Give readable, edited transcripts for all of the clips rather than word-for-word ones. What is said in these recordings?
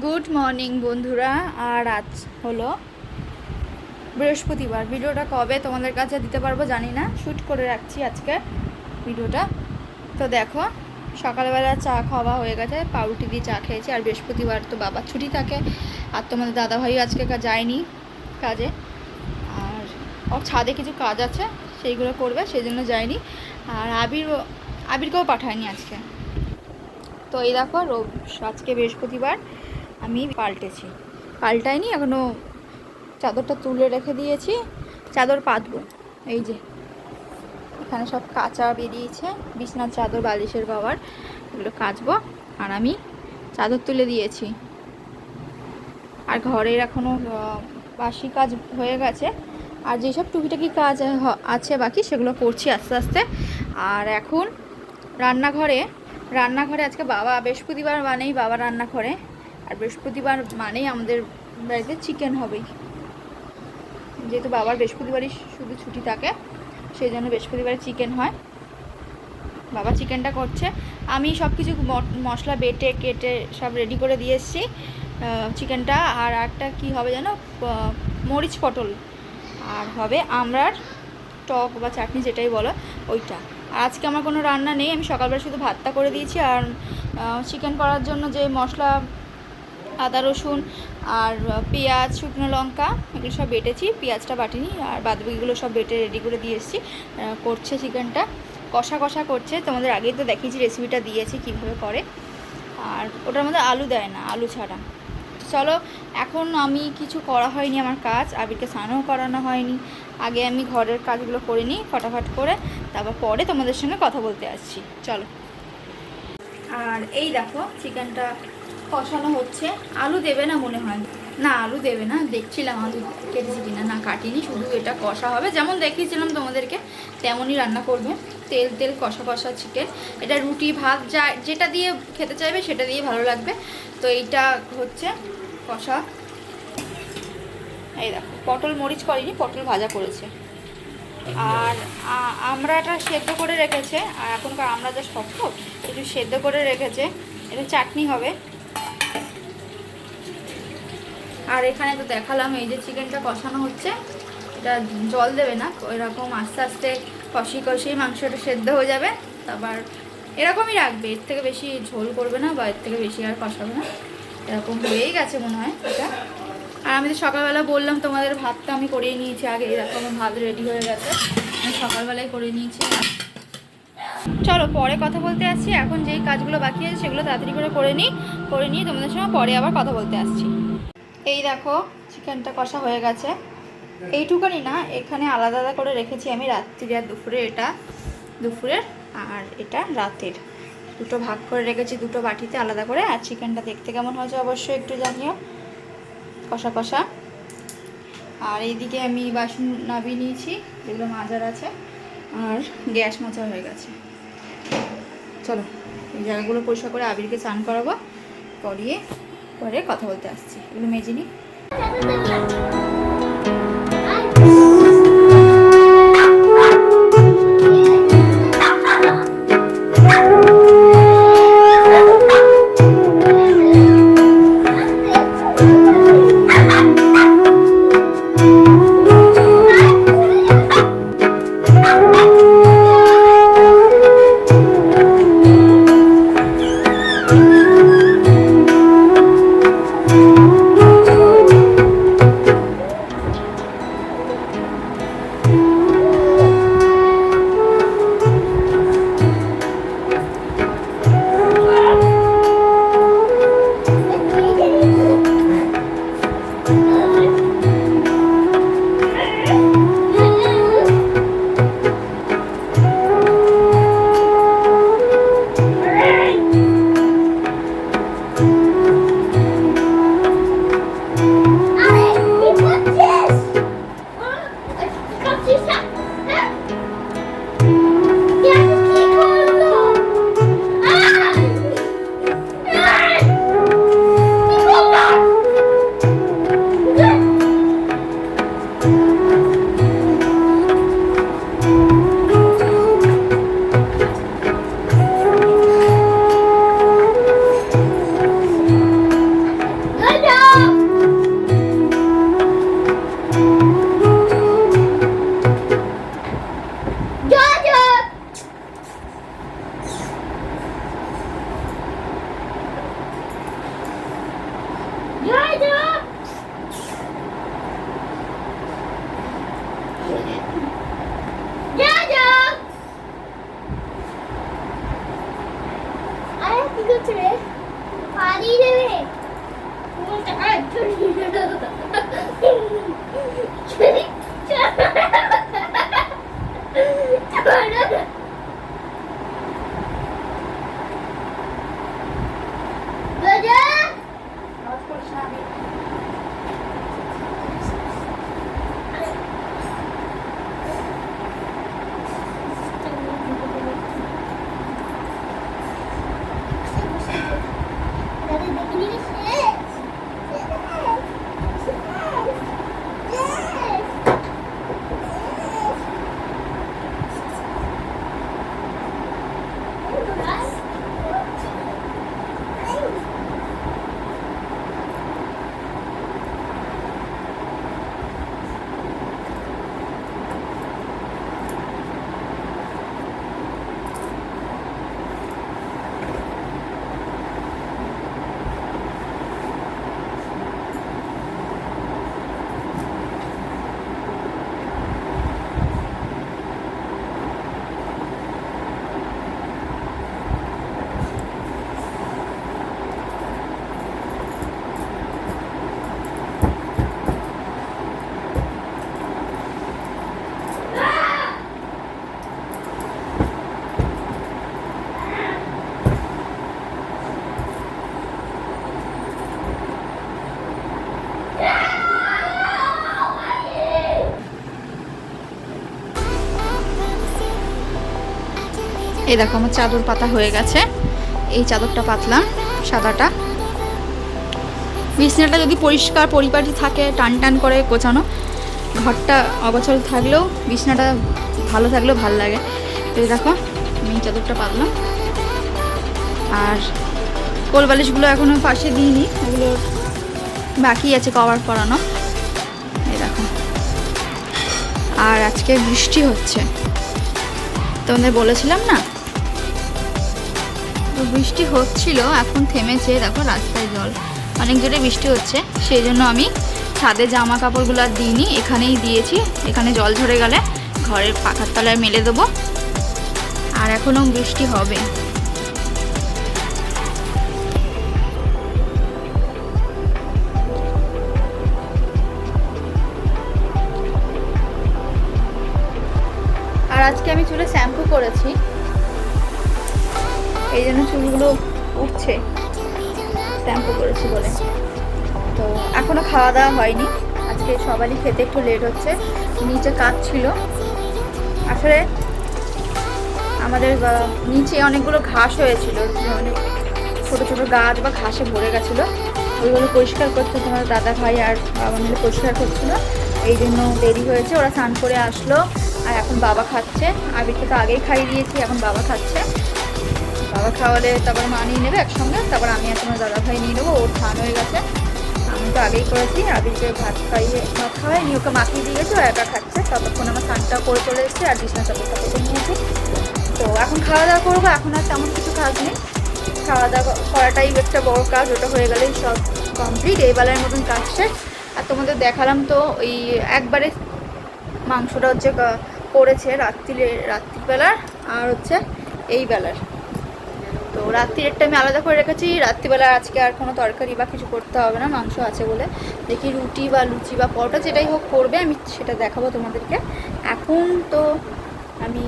Good morning বন্ধুরা। আর আজ হলো বৃহস্পতিবার। ভিডিওটা কবে তোমাদের কাছে দিতে পারবো জানি না, শ্যুট করে রাখছি আজকে ভিডিওটা। তো দেখো, সকালবেলা চা খাওয়া হয়ে গেছে, পাউরুটি দিয়ে চা খেয়েছি। আর বৃহস্পতিবার তো বাবার ছুটি থাকে, আর তোমাদের দাদাভাইও আজকে যায়নি কাজে, আর ওর ছাদে কিছু কাজ আছে সেইগুলো করবে, সেই জন্য যায়নি। আর আবিরকেও পাঠায়নি আজকে। তো এই দেখো, আজকে বৃহস্পতিবার, আমি পাল্টাইনি এখনও, চাদরটা তুলে রেখে দিয়েছি, চাদর পাতবো। এই যে এখানে সব কাঁচা বেরিয়েছে, বিছনার চাদর, বালিশের কভার, এগুলো কাচবো। আর আমি চাদর তুলে দিয়েছি। আর ঘরের এখনও বাসি কাজ হয়ে গেছে, আর যেসব টুকিটাকি কাজ আছে বাকি সেগুলো করছি আস্তে আস্তে। আর এখন রান্নাঘরে আজকে বাবা, বৃহস্পতিবার মানেই বাবা রান্না করে, আর বৃহস্পতিবার মানেই আমাদের বাড়িতে চিকেন হবেই, যেহেতু বাবার বৃহস্পতিবারই শুধু ছুটি থাকে, সেই জন্য বৃহস্পতিবারে চিকেন হয়। বাবা চিকেনটা করছে, আমি সব কিছু মশলা বেটে কেটে সব রেডি করে দিয়ে এসেছি চিকেনটা। আর একটা কি হবে যেন, মরিচ পটল, আর হবে আমড়ার টক বা চাটনি, যেটাই বলো ওইটা। আর আজকে আমার কোনো রান্না নেই, আমি সকালবেলা শুধু ভাতটা করে দিয়েছি। আর চিকেন করার জন্য যে মশলা, আদা রসুন আর পেঁয়াজ, শুকনো লঙ্কা, এগুলো সব বেটেছি, পেঁয়াজটা বাটিনি, আর বাদবাকিগুলো সব বেটে রেডি করে দিয়ে এসেছি। করছে চিকেনটা, কষা কষা করছে। তোমাদের আগেই তো দেখিয়েছি, রেসিপিটা দিয়েছি কীভাবে করে। আর ওটার মধ্যে আলু দেয় না, আলু ছাড়া। চলো, এখন আমি কিছু করা হয়নি, আমার কাজ, আবিরকে স্নানও করানো হয়নি। আগে আমি ঘরের কাজগুলো করে নিই ফটাফট করে, তারপর পরে তোমাদের সঙ্গে কথা বলতে আসছি। চলো। আর এই দেখো, চিকেনটা কষানো হচ্ছে। আলু দেবে না মনে হয়, না আলু দেবে না, দেখছিলাম আলু কেটেছি কিনা, না কাটিনি, শুধু এটা কষা হবে, যেমন দেখিয়েছিলাম তোমাদেরকে তেমনই রান্না করবে। তেল কষা কষা চিকেন। এটা রুটি ভাত যেটা দিয়ে খেতে চাইবে সেটা দিয়ে ভালো লাগবে। তো এইটা হচ্ছে কষা। এই দেখো, পটল মরিচ করেনি, পটল ভাজা করেছে। আর আমড়াটা সেদ্ধ করে রেখেছে, আর এখনকার আমরা যা শক্ত, একটু সেদ্ধ করে রেখেছে। এটা চাটনি হবে। আর এখানে তো দেখালাম, এই যে চিকেনটা কষানো হচ্ছে, এটা জল দেবে না, এরকম আস্তে আস্তে কষিয়ে মাংসটা সেদ্ধ হয়ে যাবে। তারপর এরকমই রাখবে, এর থেকে বেশি ঝোল করবে না, বা এর থেকে বেশি আর কষাবে না। এরকম হয়েই গেছে মনে হয় এটা। আর আমি তো সকালবেলা বললাম তোমাদের, ভাতটা আমি করিয়ে নিয়েছি আগে, এরকম ভাত রেডি হয়ে গেছে, আমি সকালবেলায় করে নিয়েছি। চলো পরে কথা বলতে আসছি। এখন যেই কাজগুলো বাকি আছে সেগুলো তাড়াতাড়ি করে নিয়ে তোমাদের সঙ্গে পরে আবার কথা বলতে আসছি। এই দেখো, চিকেনটা কষা হয়ে গেছে। এইটুকানি না, এখানে আলাদা আলাদা করে রেখেছি আমি, রাত্রি আর দুপুরে, এটা দুপুরের আর এটা রাতের, দুটো ভাগ করে রেখেছি, দুটো বাটিতে আলাদা করে। আর চিকেনটা দেখতে কেমন হয়েছে অবশ্যই একটু জানিও, কষা কষা। আর এইদিকে আমি বাসন নামিয়ে নিয়েছি, যেগুলো মাজার আছে, আর গ্যাস মোছা হয়ে গেছে। চলো, এই জায়গাগুলো পরিষ্কার করে আবিরকে স্নান করাবো, করিয়ে পরে কথা বলতে আসছি। এগুলো মেজে নিই। এই দেখো আমার চাদর পাতা হয়ে গেছে। এই চাদরটা পাতলাম সাদাটা। বিছানাটা যদি পরিষ্কার পরিপাটি থাকে, টান টান করে গোছানো, ঘরটা অগোছালো থাকলেও বিছানাটা ভালো থাকলেও ভালো লাগে। তো এই দেখো আমি চাদরটা পাতলাম। আর কোলবালিশগুলো এখনো পাশে দিইনি, ওগুলো বাকি আছে কভার করানো। এই দেখো। আর আজকে বৃষ্টি হচ্ছে, তোমাদের বলেছিলাম না? তো বৃষ্টি হচ্ছিল, এখন থেমেছে। দেখো রাস্তায় জল, অনেক জোরে বৃষ্টি হচ্ছে। সেই জন্য আমি ছাদে জামা কাপড়গুলো আর দিইনি, এখানেই দিয়েছি। এখানে জল ঝরে গেলে ঘরের পাখার তলায় মেলে দেবো। আর এখনও বৃষ্টি হবে। আর আজকে আমি চুলে শ্যাম্পু করেছি, এই জন্য চুলগুলো উঠছে শ্যাম্পু করেছি বলে। তো এখনো খাওয়া দাওয়া হয়নি, আজকে সবারই খেতে একটু লেট হচ্ছে। নিচে কাজ ছিল, আসলে আমাদের নিচে অনেকগুলো ঘাস হয়েছিল, মানে ছোটো ছোটো গাছ বা ঘাসে ভরে গেছিলো। ওইগুলো পরিষ্কার করতে তোমার দাদা ভাই আর বাবা মিলে পরিষ্কার করছিল, এই জন্য দেরি হয়েছে। ওরা স্নান করে আসলো আর এখন বাবা খাচ্ছে। আবিরকে তো আগেই খাইয়ে দিয়েছি, এখন বাবা খাচ্ছে। বাবা খাওয়ালে তারপর মা নিয়ে নেবে একসঙ্গে, তারপর আমি আর তোমার দাদা ভাই নিয়ে নেবো। ওর স্নান হয়ে গেছে, আমি তো আগেই করেছি। আবিরকে ভাত খাওয়াইনি, ওকে মাখিয়ে দিয়ে গেছে, ও একা খাচ্ছে। ততক্ষণ আমার স্নানটা করে চলে এসেছি আর বিছনা চাদরটা করে নিয়েছি। তো এখন খাওয়া দাওয়া করবো। এখন আর তেমন কিছু কাজ নেই, খাওয়া দাওয়া করাটাই একটা বড় কাজ। ওটা হয়ে গেলেই সব কমপ্লিট, এই বেলার মতন কাজ শেষ। আর তোমাদের দেখালাম তো ওই একবারে মাংসটা হচ্ছে করেছে রাত্রিবেলার আর হচ্ছে এই বেলার। তো রাত্রিরটা আমি আলাদা করে রেখেছি, রাত্রিবেলা আজকে আর কোনো তরকারি বা কিছু করতে হবে না, মাংস আছে বলে। দেখি রুটি বা লুচি বা পরোটা যেটাই হোক করবে, আমি সেটা দেখাবো তোমাদেরকে। এখন তো আমি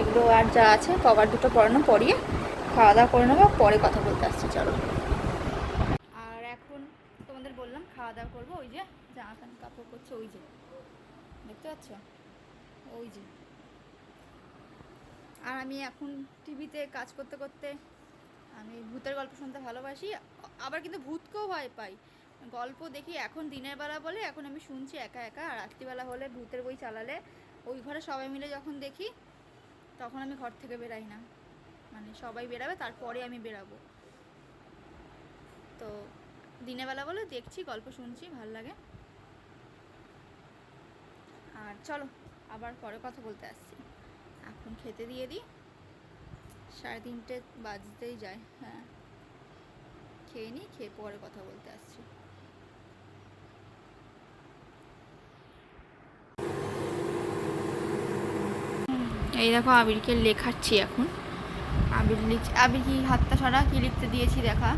এগুলো আর যা আছে কভার দুটো পরানো পরিয়ে খাওয়া দাওয়া করে নেবো, পরে কথা বলতে আসছি। চলো। আর এখন তোমাদের বললাম খাওয়া দাওয়া করবো। ওই যে জামা প্যান্ট কাপড় করছে, ওই যে দেখতে পাচ্ছ, ওই যে। আর আমি এখন টিভিতে কাজ করতে করতে আমি ভূতের গল্প শুনতে ভালোবাসি, আবার কিন্তু ভূতকেও ভয় পাই। গল্প দেখি এখন দিনের বেলা বলে, এখন আমি শুনছি একা একা। আর রাত্রিবেলা হলে ভূতের বই চালালে ওই ঘরে সবাই মিলে যখন দেখি, তখন আমি ঘর থেকে বেরাই না, মানে সবাই বেরাবে তারপরে আমি বেরাবো। তো দিনের বেলা বলে দেখছি, গল্প শুনছি, ভাল লাগে। আর চলো আবার পরে কথা বলতে আসছি। এখন খেতে দিয়ে দিই, 3:30 বাজতেই যায়। হ্যাঁ, খেয়ে নিই, খেয়ে পরে কথা বলতে আসছি। এই দেখো আবিরকে লেখাচ্ছি এখন। আবির কি হাতটা সরা, কি লিখতে দিয়েছি দেখা,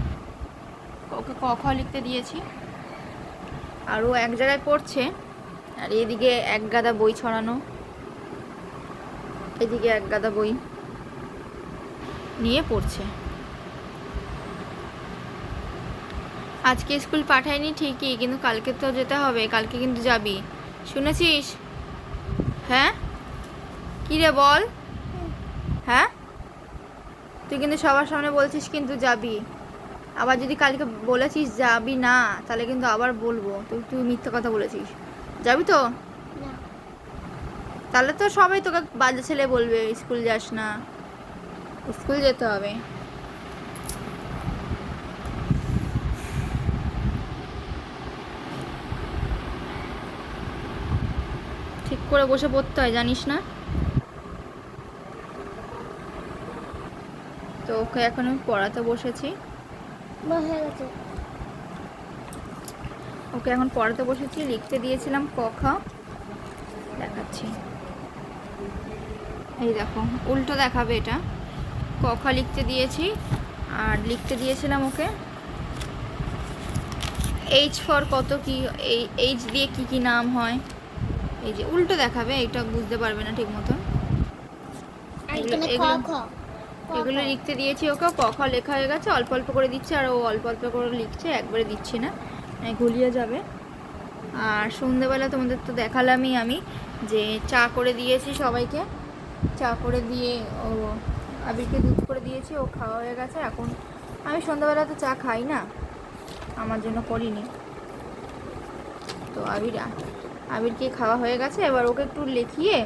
ওকে ক খ লিখতে দিয়েছি। আর ও এক জায়গায় পড়ছে, আর এদিকে এক গাদা বই ছড়ানো, এদিকে এক গাদা বই নিয়ে পড়ছে। আজকে স্কুল পাঠায়নি ঠিকই, কিন্তু কালকে তো যেতে হবে, কালকে কিন্তু যাবি, শুনেছিস? হ্যাঁ কি রে বল? হ্যাঁ তুই কিন্তু সবার সামনে বলছিস কিন্তু যাবি, আবার যদি কালকে বলেছিস যাবি না তাহলে কিন্তু আবার বলবো তুই মিথ্যা কথা বলেছিস। যাবি তো? তাহলে তো সবাই তোকে বাজে ছেলে বলবে, স্কুল যাস না। স্কুল যেতে হবে। ঠিক করে বসে পড়তে হয়, জানিস না? তো ওকে এখন আমি পড়াতে বসেছি। ওকে এখন পড়াতে বসেছি, লিখতে দিয়েছিলাম ক খ, দেখাচ্ছি। এই দেখো উল্টো দেখাবে এটা। ক খ লিখতে দিয়েছি, আর লিখতে দিয়েছিলাম ওকে এইচ ফর কত, কি এইচ দিয়ে কি কি নাম হয়, এই যে উল্টো দেখাবে, এটা বুঝতে পারবে না ঠিক মতন। এগুলো লিখতে দিয়েছি ওকে, ক খ লেখা হয়ে গেছে, অল্প অল্প করে দিচ্ছে, আর ও অল্প অল্প করে লিখছে, একবারে দিচ্ছি না, গুলিয়ে যাবে। আর সন্ধ্যেবেলা তোমাদের তো দেখালামই আমি যে চা করে দিয়েছি সবাইকে, চা করে দিয়ে ও আবিরকে দুধ করে দিয়েছি, ও খাওয়া হয়ে গেছে। এখন আমি সন্ধ্যাবেলা তো চা খাই না, আমার জন্য করিনি, তো আবিরকে খাওয়া হয়ে গেছে। এবার ওকে একটু লিখিয়ে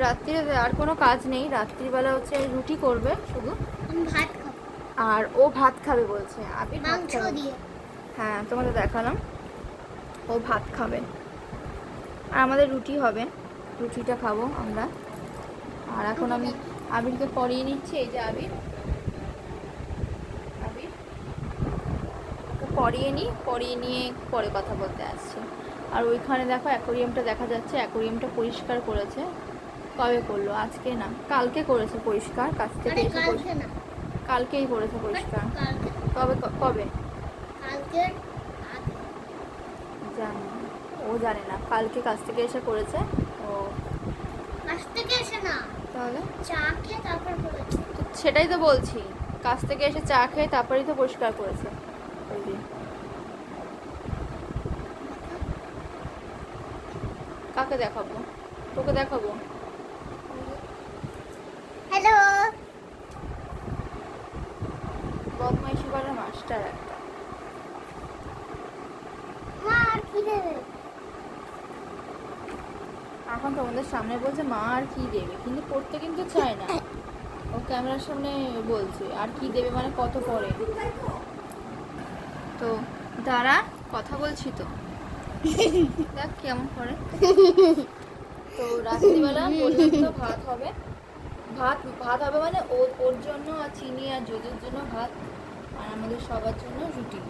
রাত্রিরে, আর কোনো কাজ নেই, রাত্রিবেলা হচ্ছে রুটি করবে শুধু, ভাত খাবো, আর ও ভাত খাবে বলছে। আবির মাংস দিয়ে, হ্যাঁ তোমাদের দেখালাম, ও ভাত খাবে, আর আমাদের রুটি হবে, রুটিটা খাবো আমরা। আর এখন আমি আবিরকে পরিয়ে নিচ্ছি, এই যে আবির ওকে পরিয়ে নিয়ে পরে কথা বলতে আসছি। আর ওইখানে দেখো অ্যাকোরিয়ামটা দেখা যাচ্ছে, অ্যাকোরিয়ামটা পরিষ্কার করেছে। কবে করলো? আজকে না, কালকে করেছে পরিষ্কার, কাছ থেকে এসে কালকেই করেছে পরিষ্কার। কবে কবে জানি না, ও জানে না, কালকে কাছ থেকে এসে করেছে। ও কাছ থেকে এসে না, তাহলে চা খেয়ে তারপর করেছে। তো সেটাই তো বলছি, কাছ থেকে এসে চা খেয়ে তারপরেই তো পরিষ্কার করেছে। ওই যে কাকে দেখাবো? তোকে দেখাবো। হ্যালো, বদমাইশি করার মাস্টার একটা। মা আর কি দেবে? এখন তোমাদের সামনে বলছে মা আর কি দেবে, কিন্তু পড়তে কিন্তু চায় না। ও ক্যামেরার সামনে বলছে আর কি দেবে, মানে কত পরে। তো দাঁড়া, কথা বলছি তো, দেখ কেমন করে। তো রাত্রিবেলা বললাম তো ভাত হবে, ভাত হবে মানে ওর জন্য আর চিনি আর জোজোর জন্য ভাত, আর আমাদের সবার জন্য রুটি।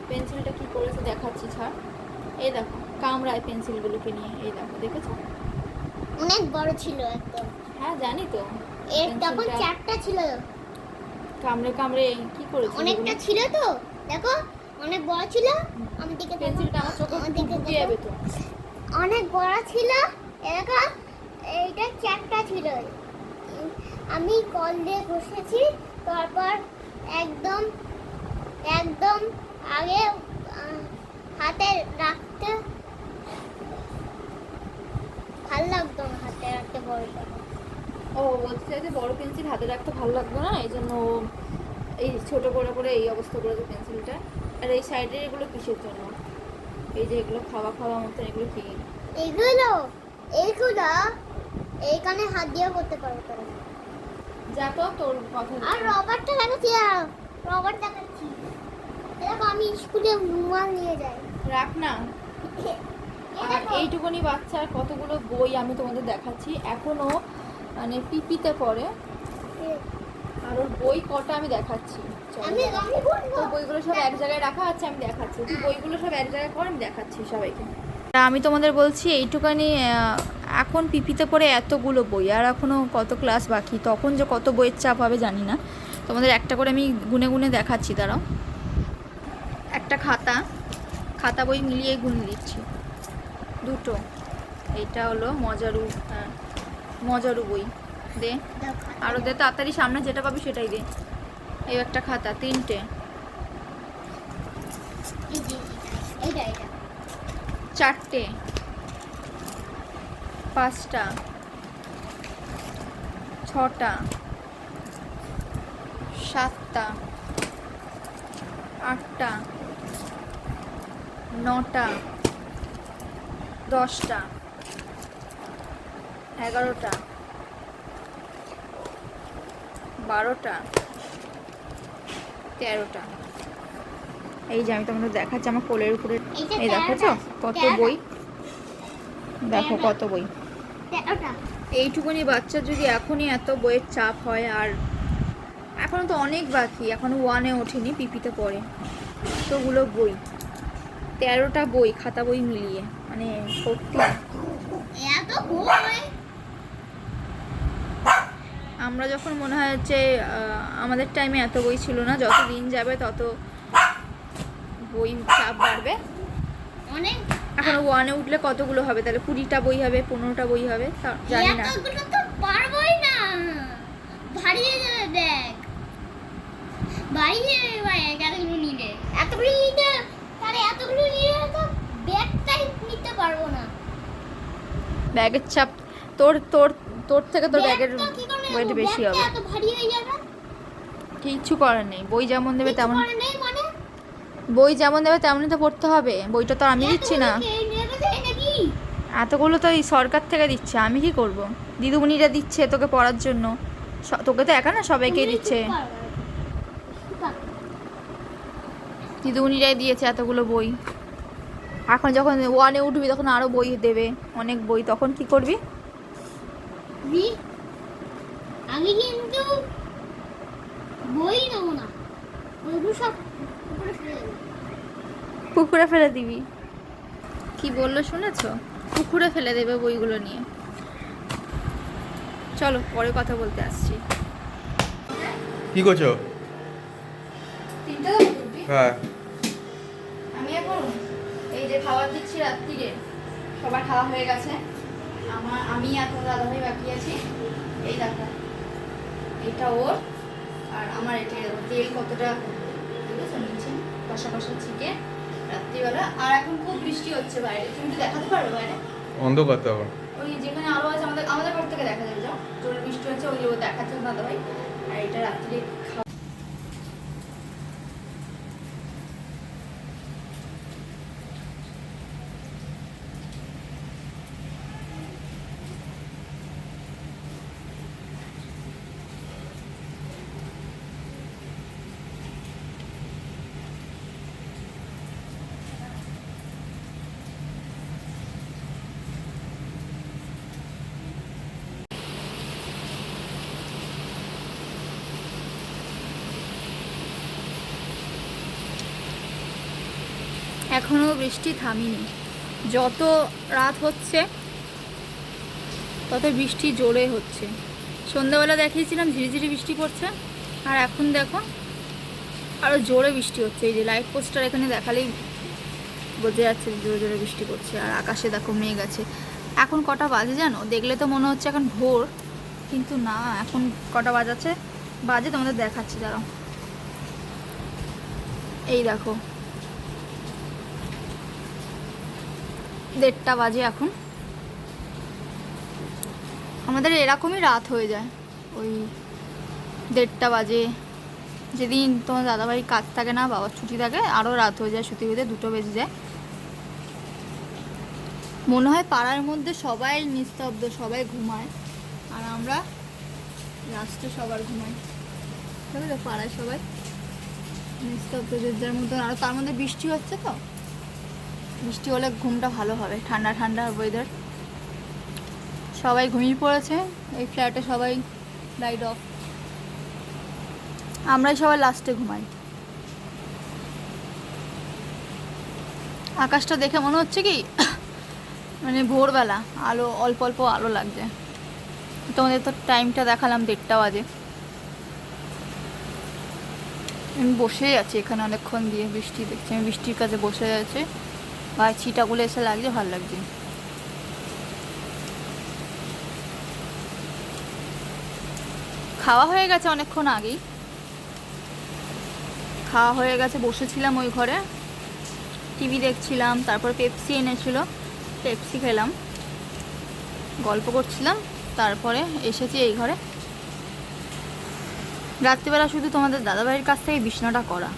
পেন্সিলটা কি করেছে দেখাচ্ছি, ছাড়। এই দেখো কামড়ায় পেন্সিলগুলোকে নিয়ে, এই দেখো দেখেছো, অনেক বড় ছিল একদম। হ্যাঁ জানি তো, এর তখন চারটা ছিল, কামড়ে কামড়ে কি করেছে, অনেকটা ছিল তো দেখো, অনেক বড় ছিল। আমি দিকে পেন্সিলটা আমার চোখে ঢুকে যাবে তো, অনেক বড় ছিল এরকম। এইটা চারটা ছিল, আমি কল দিয়ে ঘষেছি, তারপর একদম একদম আগে হাতে রাখতে ভালো লাগতো না, হাতে রাখতে বড়টা। ও বলছে যে বড় পেন্সিল হাতে রাখতে ভালো লাগতো না, এই জন্য ও এই ছোট করে করে এই অবস্থা করেছে পেন্সিলটা। আর এই সাইডের এগুলো কিসের জন্য? এই যে এগুলো খাওয়া খাওয়া মতন, এগুলো কি? এগুলো এইখানে হাত দিয়ে করতে পারো তোরা। যা তো তোর কথা। আর রবারটা দেখাচ্ছি, রবার দেখাচ্ছি, দেখো আমি স্কুলে রুমাল নিয়ে যাই, রাখ না। আর এইটুকুনি বাচ্চার কতগুলো বই আমি তোমাদের দেখাচ্ছি, এখনো মানে পিপিতে পড়ে, আর ওর বই কটা আমি দেখাচ্ছি। তোর বইগুলো সব এক জায়গায় রাখা আছে, আমি দেখাচ্ছি। তুই বইগুলো সব এক জায়গায় কর, আমি দেখাচ্ছি সবাইকে। আমি তোমাদের বলছি এইটুকানি এখন পিপিতে পড়ে এতগুলো বই, আর এখনও কত ক্লাস বাকি, তখন যে কত বইয়ের চাপ হবে জানি না। তোমাদের একটা করে আমি গুনে গুনে দেখাচ্ছি, দাঁড়াও। একটা খাতা বই মিলিয়ে গুনে দিচ্ছি, দুটো। এইটা হলো মজারু, হ্যাঁ মজারু বই দে, আরও দে তাড়াতাড়ি, সামনে যেটা পাবি সেটাই দে। এই একটা খাতা, 3টে। এইটা 4টে, 5টা, 6টা, 7টা, 8টা, 9টা, 10টা, 11টা, 12টা, 13টা। এই যে আমি তোমাদের দেখাচ্ছি আমার কোলের উপরে, এই দেখেছো কত বই, দেখো কত বই। এইটুকুনি বাচ্চা যদি এখনই এত বইয়ের চাপ হয়, আর এখনও তো অনেক বাকি, এখনও 1-এ ওঠেনি, পিপিতে পড়ে, তোগুলো বই, 13টা বই, খাতা বই মিলিয়ে, মানে সত্যি। আমরা যখন মনে হয় যে আমাদের টাইমে এত বই ছিল না, যত দিন যাবে তত বই চাপ বাড়বে। এখনো 1-এ উঠলে কতগুলো হবে তাহলে? 20টা বই হবে, 15টা বই হবে, জানি না। পারবোই না, ভারী হয়ে যাবে ব্যাগ, ভারী হয়ে যাবে ব্যাগ, এতগুলো নিলে তাহলে এতগুলো নিলে তো ব্যাগটাই নিতে পারবো না। ব্যাগের চাপ তোর তোর তোর থেকে তোর ব্যাগের ওয়েট বেশি হবে। এত ভারী হয়ে যাবে, কিচ্ছু করার নেই, বই যেমন দেবে তেমন, মানে বই যেমন দেবে তেমনই তো পড়তে হবে। বইটা তো আমি দিচ্ছি না, এতগুলো তো এই সরকার থেকে দিচ্ছে, আমি কি করব? দিদিমণিরা দিচ্ছে তোকে পড়ার জন্য, তোকে তো একা না, সবাইকেই দিচ্ছে, দিদিমণিরাই দিয়েছে এতগুলো বই। এখন যখন 1-এ উঠবি তখন আরও বই দেবে, অনেক বই, তখন কি করবি? আমি কিন্তু বই নেবো না, ওইগুলো সব পুকুরে ফেলে দিবি? কি বললো শুনেছো? পুকুরে ফেলে দেবে বইগুলো নিয়ে। চলো পরে কথা বলতে আসছি। কি করছো? হ্যাঁ, আমি এখন এই যে খাবার দিচ্ছি রাত্রিরে, সবার খাওয়া হয়ে গেছে, আমি আর তোর দাদাভাই বাকি আছি। এই দেখো এটা ওর, আর আমার এটা দেখো তেল কতটা দেখেছো নিচে, কষা কষা চিকেন রাত্রিবেলা। আর এখন খুব বৃষ্টি হচ্ছে বাইরে, তুমি একটু দেখাতে পারবে বাইরে? অন্ধকার তো আবার। ওই যেখানে আলো আছে আমাদের ঘর থেকে দেখা যাবে, যাও জোরে বৃষ্টি হচ্ছে, ওই যে ও দেখাচ্ছে দাদাভাই। আর এটা রাত্রিরে খাওয়া। এখনও বৃষ্টি থামেনি, যত রাত হচ্ছে তত বৃষ্টি জোরে হচ্ছে। সন্ধ্যাবেলা দেখিয়েছিলাম ঝিরিঝিরি বৃষ্টি পড়ছে, আর এখন দেখো আরও জোরে বৃষ্টি হচ্ছে। এই যে লাইট পোস্টার এখানে দেখালেই বোঝা যাচ্ছে জোরে জোরে বৃষ্টি পড়ছে। আর আকাশে দেখো মেঘ আছে। এখন কটা বাজে জানো? দেখলে তো মনে হচ্ছে এখন ভোর, কিন্তু না, এখন কটা বাজে তোমাদের দেখাচ্ছি, দাঁড়াও। এই দেখো 1:30 বাজে এখন। আমাদের এরকমই রাত হয়ে যায়, ওই 1:30 বাজে। যেদিন তোমার দাদাভাই কাজ থাকে না, বাবার ছুটি থাকে, আরও রাত হয়ে যায়, শুতে শুতে 2টো বেজে যায়। মনে হয় পাড়ার মধ্যে সবাই নিস্তব্ধ, সবাই ঘুমায়, আর আমরা লাস্টে সবার ঘুমাই। তবে তো পাড়ায় সবাই নিস্তব্ধ, যে যার মতো। আর তার মধ্যে বৃষ্টি হচ্ছে, তো বৃষ্টি হলে ঘুমটা ভালো হবে, ঠান্ডা ঠান্ডা ওয়েদার। সবাই ঘুমিয়ে পড়েছে এই ফ্ল্যাটে, সবাই লাইট অফ, আমরাই সবাই লাস্টে ঘুমাই। আকাশটা দেখে মনে হচ্ছে কি মানে ভোরবেলা আলো অল্প অল্প আলো লাগছে। তোমাদের তো টাইমটা দেখালাম 1:30 বাজে। আমি বসেই আছি এখানে অনেকক্ষণ দিয়ে, বৃষ্টি দেখছি, আমি বৃষ্টির কাছে বসে আছি, গায়ে ছিটাগুলো এসে লাগছে, ভালো লাগছে। খাওয়া হয়ে গেছে অনেকক্ষণ আগেই, খাওয়া হয়ে গেছে, বসেছিলাম ওই ঘরে টিভি দেখছিলাম, তারপর পেপসি এনেছিল, পেপসি খেলাম, গল্প করছিলাম, তারপরে এসেছি এই ঘরে। রাত্রিবেলা শুধু তোমাদের দাদাভাইয়ের কাছ থেকে বিছনাটা করা।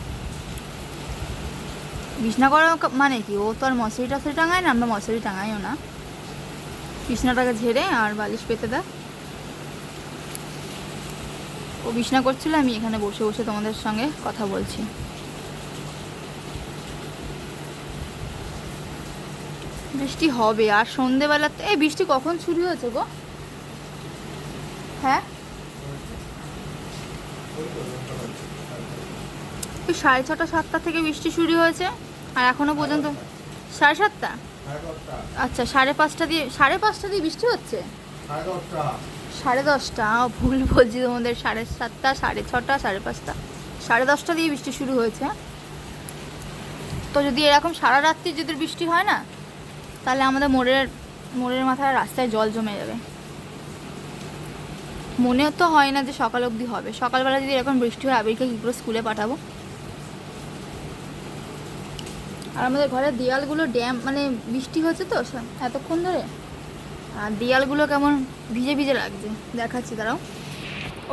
বিছনা করা মানে কি, ও তো আর মশারি টশারি টাঙায় না, আমরা মশারি টাঙাইও না, বিছনাটাকে ঝেড়ে আর বালিশ পেতে দেয়। ও বিছনা করছিল, আমি এখানে বসে বসে তোমাদের সঙ্গে কথা বলছি। বৃষ্টি হবে আর সন্ধেবেলাতে। এই বৃষ্টি কখন শুরু হয়েছে গো? হ্যাঁ, ওই 6:30 7টা থেকে বৃষ্টি শুরু হয়েছে আর এখনো পর্যন্ত 7:30। আচ্ছা, 5:30 দিয়ে 5:30 দিয়ে বৃষ্টি হচ্ছে। 10:30, ভুল বলছি তোমাদের, 7:30, 6:30, 5:30, 10:30 দিয়ে বৃষ্টি শুরু হয়েছে। তো যদি এরকম সারা রাত্রি যদি বৃষ্টি হয় না, তাহলে আমাদের মোড়ের মাথায় রাস্তায় জল জমে যাবে। মনে তো হয় না যে সকাল অবধি হবে। সকালবেলা যদি এরকম বৃষ্টি হয়, আবিরকে কী করে স্কুলে পাঠাবো? আর আমাদের ঘরের দেয়ালগুলো মানে বৃষ্টি হচ্ছে তো এতক্ষণ ধরে, আর দেয়ালগুলো কেমন ভিজে ভিজে লাগছে, দেখাচ্ছি দাঁড়াও।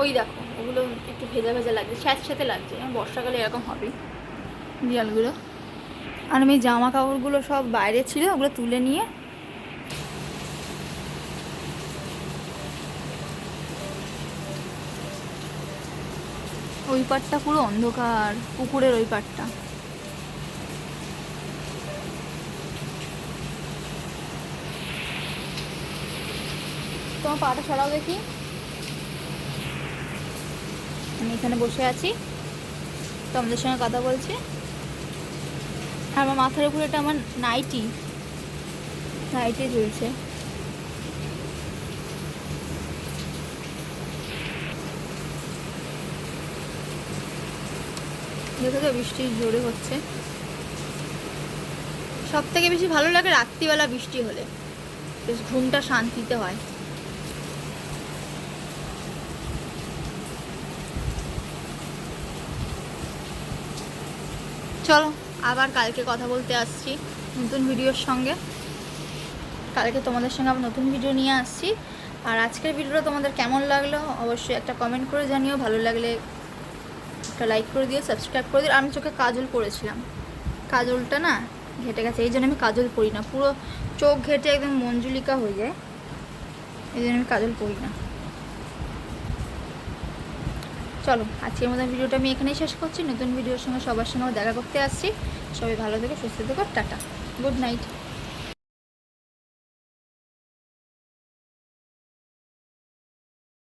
ওই দেখো, ওগুলো একটু ভেজা ভেজা লাগছে, স্যাঁতস্যাঁতে লাগছে। বর্ষাকালে এরকম হবে দেয়ালগুলো। আর আমি জামা কাপড়গুলো সব বাইরে ছিল, ওগুলো তুলে নিয়ে ওই পাটটা পুরো অন্ধকার, পুকুরের ওই পাটটা। তোমার পাটা সরাও দেখি। আমি এখানে বসে আছি, তোমাদের সঙ্গে কথা বলছি, আর আমার মাথার উপরে এটা আমার নাইটি ঝুলছে। দেখো তো বৃষ্টি জোরে হচ্ছে। সব থেকে বেশি ভালো লাগে রাত্রিবেলা বৃষ্টি হলে, বেশ ঘুমটা শান্তিতে হয়। চলো আবার কালকে কথা বলতে আসছি নতুন ভিডিওর সঙ্গে। কালকে তোমাদের সঙ্গে আবার নতুন ভিডিও নিয়ে আসছি। আর আজকের ভিডিওটা তোমাদের কেমন লাগলো অবশ্যই একটা কমেন্ট করে জানিও। ভালো লাগলে একটা লাইক করে দিও, সাবস্ক্রাইব করে দিও। আমি চোখে কাজল পরেছিলাম, কাজলটা না ঘেটে গেছে, এই জন্য আমি কাজল পরি না, পুরো চোখ ঘেটে একদম মঞ্জুলিকা হয়ে যায়, এই জন্য আমি কাজল পরি না। চলো আজকের মতো ভিডিওটা আমি এখানেই শেষ করছি। নতুন ভিডিওর সঙ্গে সবার সঙ্গে দেখা করতে আসছি। সবাই ভালো থেকো, সুস্থ থেকো, টাটা, গুড নাইট।